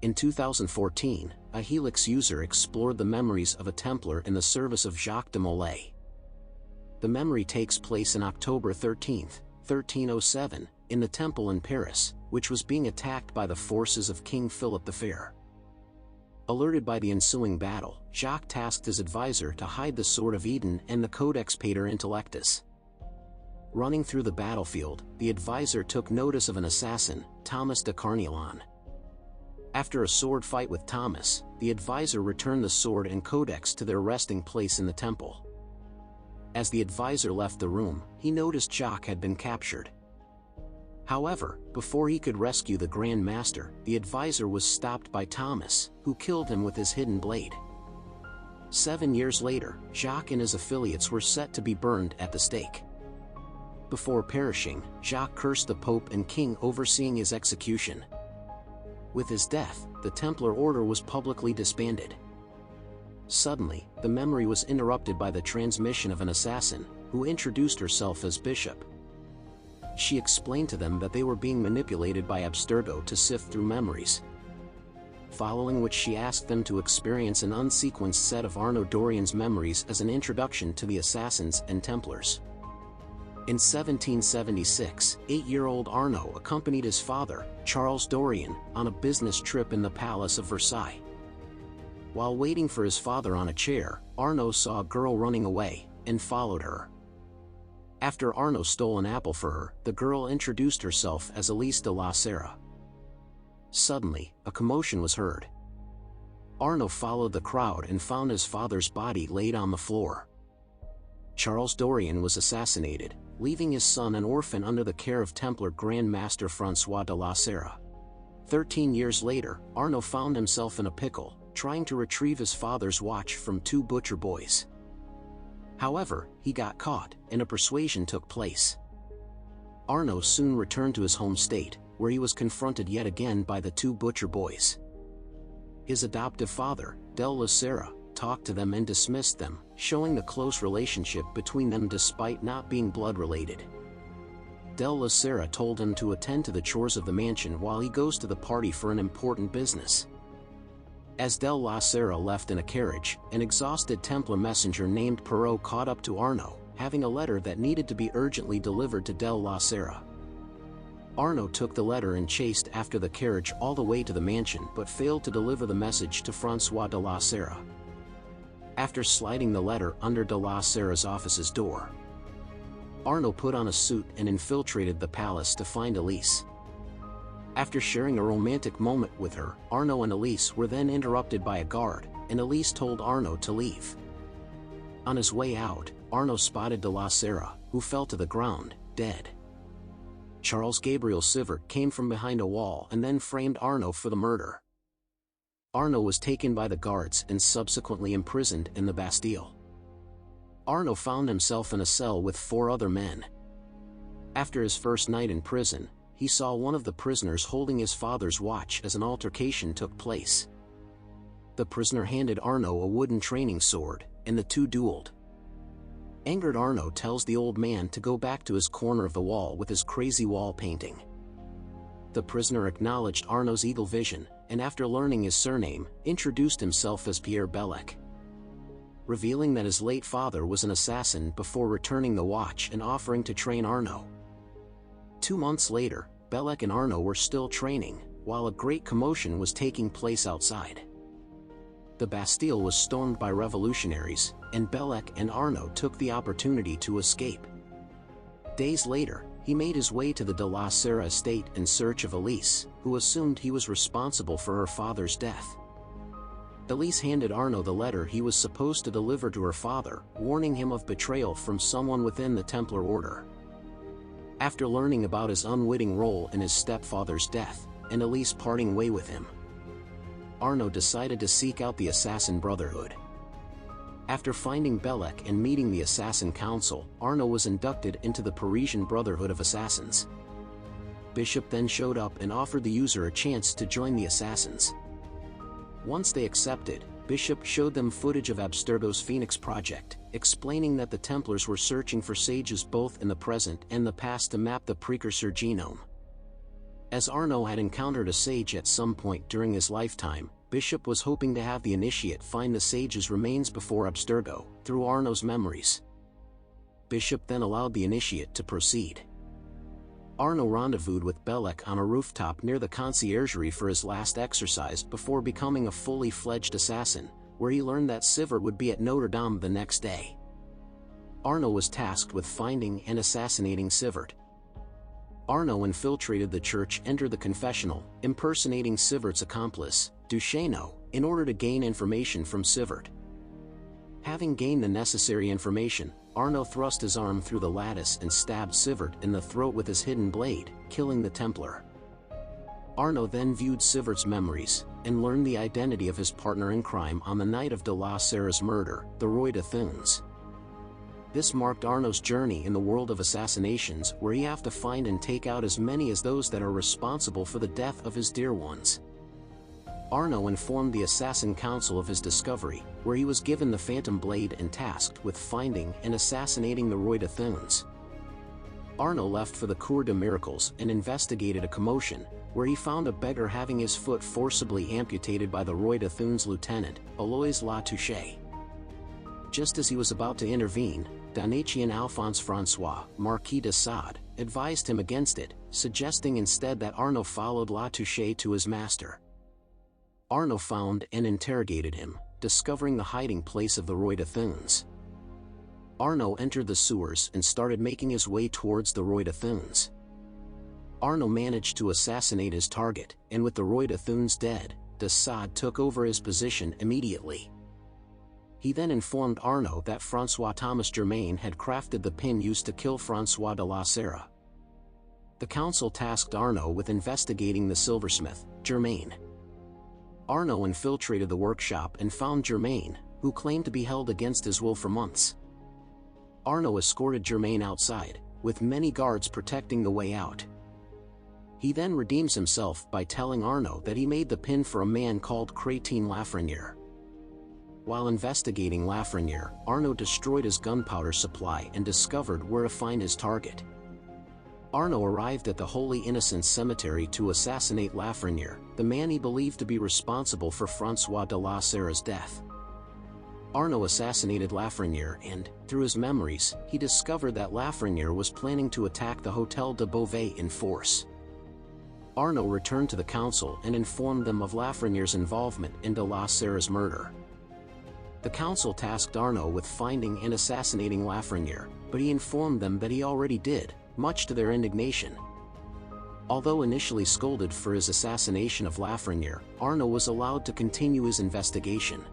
In 2014, a Helix user explored the memories of a Templar in the service of Jacques de Molay. The memory takes place on October 13, 1307, in the temple in Paris, which was being attacked by the forces of King Philip the Fair. Alerted by the ensuing battle, Jacques tasked his advisor to hide the Sword of Eden and the Codex Pater Intellectus. Running through the battlefield, the advisor took notice of an assassin, Thomas de Carniolan. After a sword fight with Thomas, the advisor returned the sword and codex to their resting place in the temple. As the advisor left the room, he noticed Jacques had been captured. However, before he could rescue the Grand Master, the advisor was stopped by Thomas, who killed him with his hidden blade. 7 years later, Jacques and his affiliates were set to be burned at the stake. Before perishing, Jacques cursed the Pope and King overseeing his execution. With his death, the Templar Order was publicly disbanded. Suddenly, the memory was interrupted by the transmission of an assassin, who introduced herself as Bishop. She explained to them that they were being manipulated by Abstergo to sift through memories. Following which she asked them to experience an unsequenced set of Arnaud Dorian's memories as an introduction to the Assassins and Templars. In 1776, 8-year-old Arnaud accompanied his father, Charles Dorian, on a business trip in the Palace of Versailles. While waiting for his father on a chair, Arnaud saw a girl running away, and followed her. After Arnaud stole an apple for her, the girl introduced herself as Elise de la Serre. Suddenly, a commotion was heard. Arnaud followed the crowd and found his father's body laid on the floor. Charles Dorian was assassinated, leaving his son an orphan under the care of Templar Grand Master François de la Serre. 13 years later, Arnaud found himself in a pickle, trying to retrieve his father's watch from 2 butcher boys. However, he got caught, and a persuasion took place. Arnaud soon returned to his home state, where he was confronted yet again by the 2 butcher boys. His adoptive father, Del la Serre, talked to them and dismissed them, showing the close relationship between them despite not being blood-related. Del la Serre told him to attend to the chores of the mansion while he goes to the party for an important business. As Del la Serre left in a carriage, an exhausted Templar messenger named Perrault caught up to Arnaud, having a letter that needed to be urgently delivered to Del la Serre. Arnaud took the letter and chased after the carriage all the way to the mansion but failed to deliver the message to François de la Serre. After sliding the letter under de la Serre's office's door, Arnaud put on a suit and infiltrated the palace to find Elise. After sharing a romantic moment with her, Arnaud and Elise were then interrupted by a guard, and Elise told Arnaud to leave. On his way out, Arnaud spotted de la Serre, who fell to the ground, dead. Charles Gabriel Sivert came from behind a wall and then framed Arnaud for the murder. Arnaud was taken by the guards and subsequently imprisoned in the Bastille. Arnaud found himself in a cell with 4 other men. After his first night in prison, he saw one of the prisoners holding his father's watch as an altercation took place. The prisoner handed Arnaud a wooden training sword, and the 2 dueled. Angered Arnaud tells the old man to go back to his corner of the wall with his crazy wall painting. The prisoner acknowledged Arnaud's eagle vision, and after learning his surname, introduced himself as Pierre Belec, revealing that his late father was an assassin before returning the watch and offering to train Arnaud. 2 months later, Belec and Arnaud were still training, while a great commotion was taking place outside. The Bastille was stormed by revolutionaries, and Belec and Arnaud took the opportunity to escape. Days later, he made his way to the de la Serre estate in search of Elise, who assumed he was responsible for her father's death. Elise handed Arnaud the letter he was supposed to deliver to her father, warning him of betrayal from someone within the Templar Order. After learning about his unwitting role in his stepfather's death, and Elise parting way with him, Arnaud decided to seek out the Assassin Brotherhood. After finding Belec and meeting the Assassin Council, Arnaud was inducted into the Parisian Brotherhood of Assassins. Bishop then showed up and offered the user a chance to join the Assassins. Once they accepted, Bishop showed them footage of Abstergo's Phoenix Project, explaining that the Templars were searching for sages both in the present and the past to map the precursor genome. As Arnaud had encountered a sage at some point during his lifetime, Bishop was hoping to have the initiate find the sage's remains before Abstergo, through Arnaud's memories. Bishop then allowed the initiate to proceed. Arnaud rendezvoused with Belek on a rooftop near the conciergerie for his last exercise before becoming a fully fledged assassin, where he learned that Sivert would be at Notre Dame the next day. Arnaud was tasked with finding and assassinating Sivert. Arnaud infiltrated the church, entered the confessional, impersonating Sivert's accomplice, Duchesneau, in order to gain information from Sivert. Having gained the necessary information, Arnaud thrust his arm through the lattice and stabbed Sivert in the throat with his hidden blade, killing the Templar. Arnaud then viewed Sivert's memories, and learned the identity of his partner in crime on the night of de la Serre's murder, the Roi de Thunes. This marked Arnaud's journey in the world of assassinations, where he had to find and take out as many as those that are responsible for the death of his dear ones. Arnaud informed the Assassin Council of his discovery, where he was given the Phantom Blade and tasked with finding and assassinating the Roi de Thunes. Arnaud left for the Cour des Miracles and investigated a commotion, where he found a beggar having his foot forcibly amputated by the Roi de Thunes lieutenant, Aloys Latouche. Just as he was about to intervene, Donatien Alphonse François, Marquis de Sade, advised him against it, suggesting instead that Arnaud followed Latouche to his master. Arnaud found and interrogated him, discovering the hiding place of the Roi de Thunes. Arnaud entered the sewers and started making his way towards the Roi de Thunes. Arnaud managed to assassinate his target, and with the Roi de Thunes dead, de Sade took over his position immediately. He then informed Arnaud that François Thomas Germain had crafted the pin used to kill François de la Serre. The council tasked Arnaud with investigating the silversmith, Germain. Arnaud infiltrated the workshop and found Germain, who claimed to be held against his will for months. Arnaud escorted Germain outside, with many guards protecting the way out. He then redeems himself by telling Arnaud that he made the pin for a man called Crétin Lafrenière. While investigating Lafrenière, Arnaud destroyed his gunpowder supply and discovered where to find his target. Arnaud arrived at the Holy Innocents Cemetery to assassinate Lafrenière, the man he believed to be responsible for François de la Serre's death. Arnaud assassinated Lafrenière and, through his memories, he discovered that Lafrenière was planning to attack the Hôtel de Beauvais in force. Arnaud returned to the council and informed them of Lafreniere's involvement in de la Serre's murder. The council tasked Arnaud with finding and assassinating Lafrenière, but he informed them that he already did, much to their indignation. Although initially scolded for his assassination of Lafrenière, Arnaud was allowed to continue his investigation.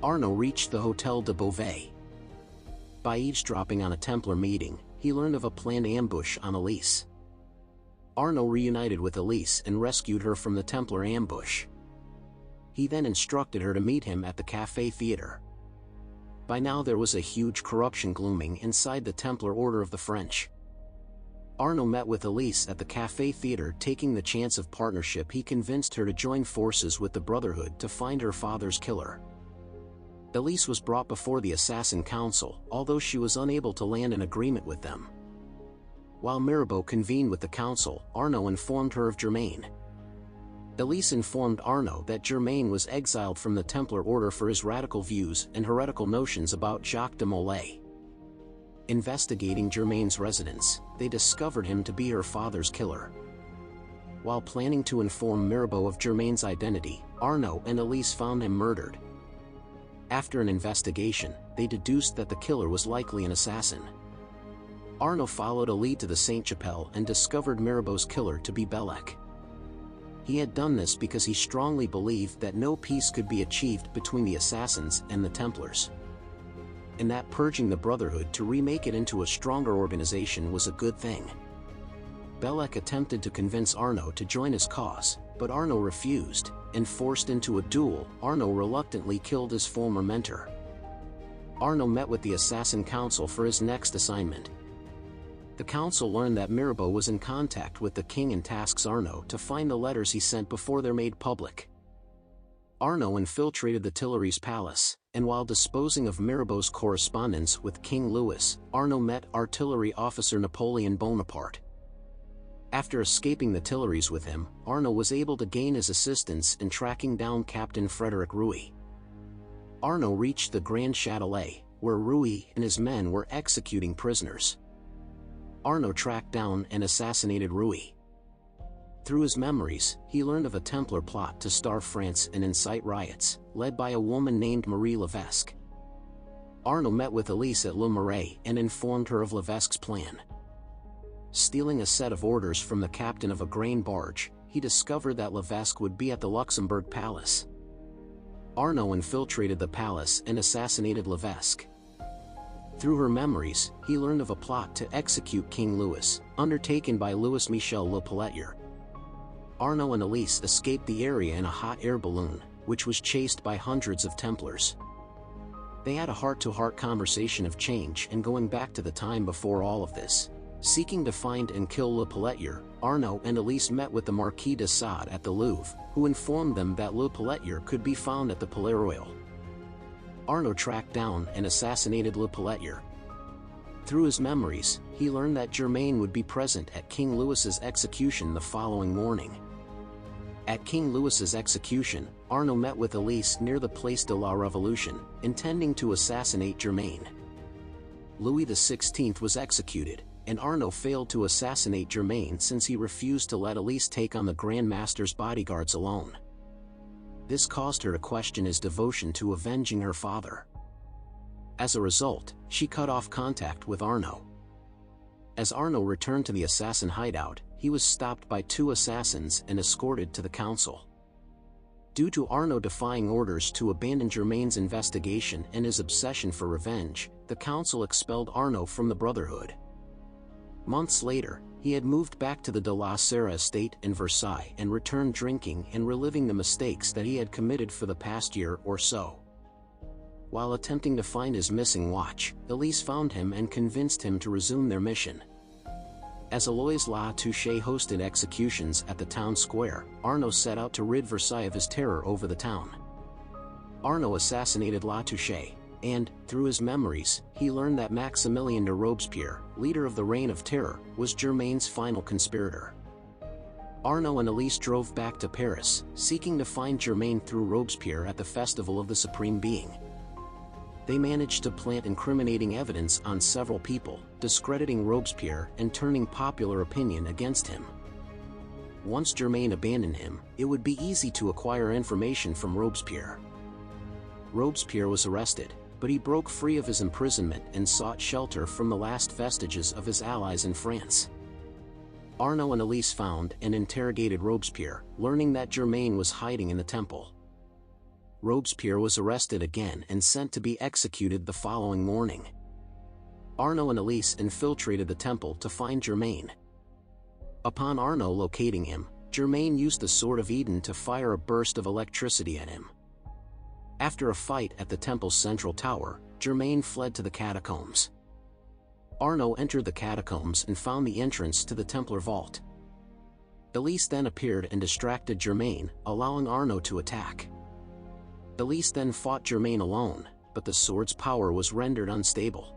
Arnaud reached the Hôtel de Beauvais. By eavesdropping on a Templar meeting, he learned of a planned ambush on Elise. Arnaud reunited with Elise and rescued her from the Templar ambush. He then instructed her to meet him at the Café Theatre. By now there was a huge corruption glooming inside the Templar Order of the French. Arnaud met with Elise at the Café Theatre. Taking the chance of partnership, he convinced her to join forces with the Brotherhood to find her father's killer. Elise was brought before the Assassin Council, although she was unable to land an agreement with them. While Mirabeau convened with the council, Arnaud informed her of Germain. Elise informed Arnaud that Germain was exiled from the Templar Order for his radical views and heretical notions about Jacques de Molay. Investigating Germain's residence, they discovered him to be her father's killer. While planning to inform Mirabeau of Germain's identity, Arnaud and Elise found him murdered. After an investigation, they deduced that the killer was likely an assassin. Arnaud followed a lead to the Sainte-Chapelle and discovered Mirabeau's killer to be Belek. He had done this because he strongly believed that no peace could be achieved between the Assassins and the Templars, and that purging the Brotherhood to remake it into a stronger organization was a good thing. Belek attempted to convince Arnaud to join his cause, but Arnaud refused, and forced into a duel, Arnaud reluctantly killed his former mentor. Arnaud met with the Assassin Council for his next assignment. The council learned that Mirabeau was in contact with the king and tasks Arnaud to find the letters he sent before they're made public. Arnaud infiltrated the Tuileries Palace, and while disposing of Mirabeau's correspondence with King Louis, Arnaud met artillery officer Napoleon Bonaparte. After escaping the Tuileries with him, Arnaud was able to gain his assistance in tracking down Captain Frederic Rouy. Arnaud reached the Grand Châtelet, where Rouy and his men were executing prisoners. Arnaud tracked down and assassinated Rouy. Through his memories, he learned of a Templar plot to starve France and incite riots, led by a woman named Marie Levesque. Arnaud met with Elise at Le Marais and informed her of Levesque's plan. Stealing a set of orders from the captain of a grain barge, he discovered that Levesque would be at the Luxembourg Palace. Arnaud infiltrated the palace and assassinated Levesque. Through her memories, he learned of a plot to execute King Louis, undertaken by Louis Michel Le Peletier. Arnaud and Elise escaped the area in a hot air balloon, which was chased by hundreds of Templars. They had a heart-to-heart conversation of change and going back to the time before all of this. Seeking to find and kill Le Peletier, Arnaud and Elise met with the Marquis de Sade at the Louvre, who informed them that Le Peletier could be found at the Palais Royal. Arnaud tracked down and assassinated Le Peletier. Through his memories, he learned that Germain would be present at King Louis's execution the following morning. At King Louis's execution, Arnaud met with Elise near the Place de la Révolution, intending to assassinate Germain. Louis XVI was executed, and Arnaud failed to assassinate Germain since he refused to let Elise take on the Grand Master's bodyguards alone. This caused her to question his devotion to avenging her father. As a result, she cut off contact with Arnaud. As Arnaud returned to the assassin hideout, he was stopped by two assassins and escorted to the council. Due to Arnaud defying orders to abandon Germain's investigation and his obsession for revenge, the council expelled Arnaud from the Brotherhood. Months later, he had moved back to the de la Serre estate in Versailles and returned drinking and reliving the mistakes that he had committed for the past year or so. While attempting to find his missing watch, Elise found him and convinced him to resume their mission. As Aloys La Touche hosted executions at the town square, Arnaud set out to rid Versailles of his terror over the town. Arnaud assassinated La Touche, and, through his memories, he learned that Maximilien de Robespierre, leader of the Reign of Terror, was Germain's final conspirator. Arnaud and Elise drove back to Paris, seeking to find Germain through Robespierre at the Festival of the Supreme Being. They managed to plant incriminating evidence on several people, discrediting Robespierre and turning popular opinion against him. Once Germain abandoned him, it would be easy to acquire information from Robespierre. Robespierre was arrested, but he broke free of his imprisonment and sought shelter from the last vestiges of his allies in France. Arnaud and Elise found and interrogated Robespierre, learning that Germain was hiding in the temple. Robespierre was arrested again and sent to be executed the following morning. Arnaud and Elise infiltrated the temple to find Germain. Upon Arnaud locating him, Germain used the Sword of Eden to fire a burst of electricity at him. After a fight at the temple's central tower, Germain fled to the catacombs. Arnaud entered the catacombs and found the entrance to the Templar vault. Elise then appeared and distracted Germain, allowing Arnaud to attack. Elise then fought Germain alone, but the sword's power was rendered unstable.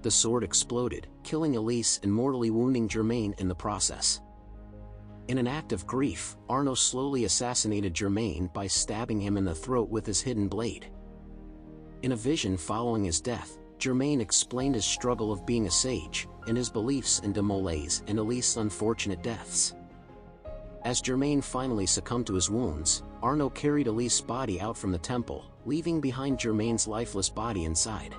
The sword exploded, killing Elise and mortally wounding Germain in the process. In an act of grief, Arnaud slowly assassinated Germain by stabbing him in the throat with his hidden blade. In a vision following his death, Germain explained his struggle of being a sage, and his beliefs in de Molay's and Elise's unfortunate deaths. As Germain finally succumbed to his wounds, Arnaud carried Elise's body out from the temple, leaving behind Germain's lifeless body inside.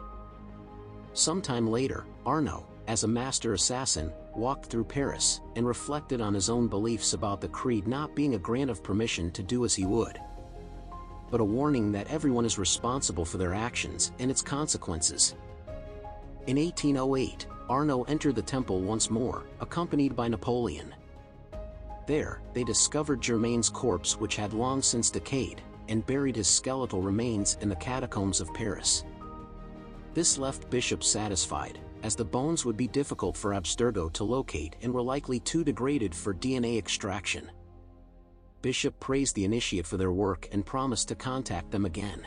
Sometime later, Arnaud, as a master assassin, walked through Paris and reflected on his own beliefs about the creed not being a grant of permission to do as he would, but a warning that everyone is responsible for their actions and its consequences. In 1808, Arnaud entered the temple once more, accompanied by Napoleon. There, they discovered Germain's corpse, which had long since decayed, and buried his skeletal remains in the catacombs of Paris. This left Bishop satisfied, as the bones would be difficult for Abstergo to locate and were likely too degraded for DNA extraction. Bishop praised the initiate for their work and promised to contact them again.